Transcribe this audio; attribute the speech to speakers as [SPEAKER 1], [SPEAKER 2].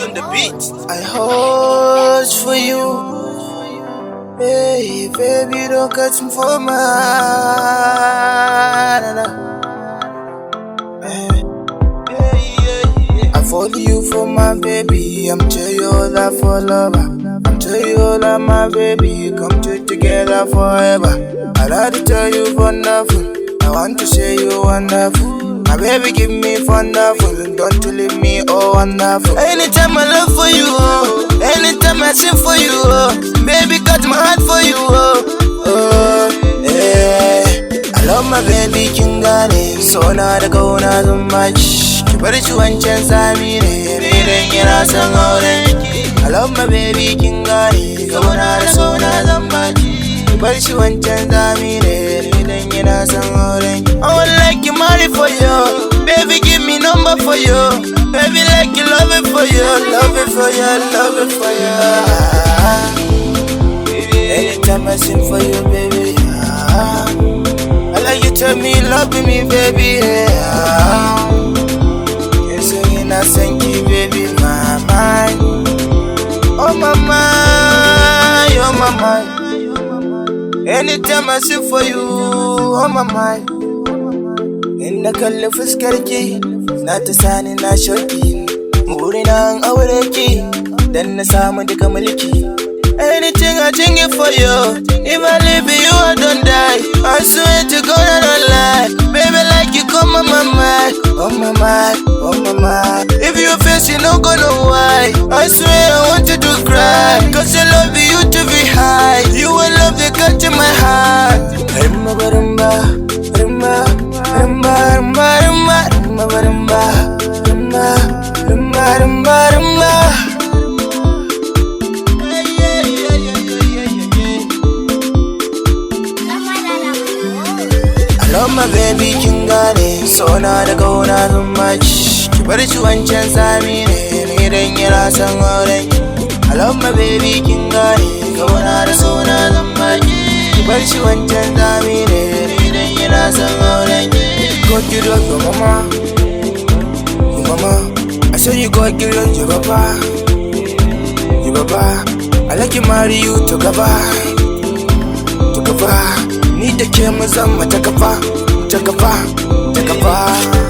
[SPEAKER 1] on the beat.
[SPEAKER 2] I hold for you. Hey, baby, don't catch me for my I follow you for my baby. I'm tell you all that for lover. I'm tell you all that my baby. Come together forever. I like to tell you wonderful. I want to say you wonderful. My baby give me wonderful. Don't you leave me oh wonderful. Anytime I love for you, oh. Anytime I sing for you, oh. Baby got my heart for you, oh. Oh, yeah. I love my baby Kingane. So now the go now so much. Bari shi wancan sami ne, idan yana son auren ki. I love my baby Kingane. Kauna da so na zan baki. Bari shi wancan sami ne, idan yana son auren ki. I would like you marry for you. Baby give me number for you. Baby like you love it for you. Love it for you, love it for you. Anytime I sing for you, baby. I like you tell me love me, baby. I thank you, baby, my mind. Oh my mind, oh my mind. Anytime I sing for you, oh my mind. In the kalli fuskarki, na ta sani na shauki. Burina an aure ki, dan na samu duka mulki. Anything I think it for you. If I leave you, I don't die. I swear to God I don't lie. Baby, like you come on my mind. On my mind, on my mind. If you face you no gonna why. I swear I want you to cry. Cause I love you to be high. You will love the cut in my heart. Rumba, rumba, rumba, rumba, rumba, rumba, rumba, rumba, rumba, rumba, rumba. Love my baby Kingane. So na da kauna so much. Ki bar shi wancan sami ne, idan yana son auren ki. I love my baby Kingane. Kauna da so na zan baki. Ki bar shi wancan sami ne, idan yana son auren ki. Go give up your mama, your mama. I say you go give up your papa, your papa. I like you marry you to Gaba, to Gaba. Ni da ke mu zama ta gaba, ta gaba, ta gaba.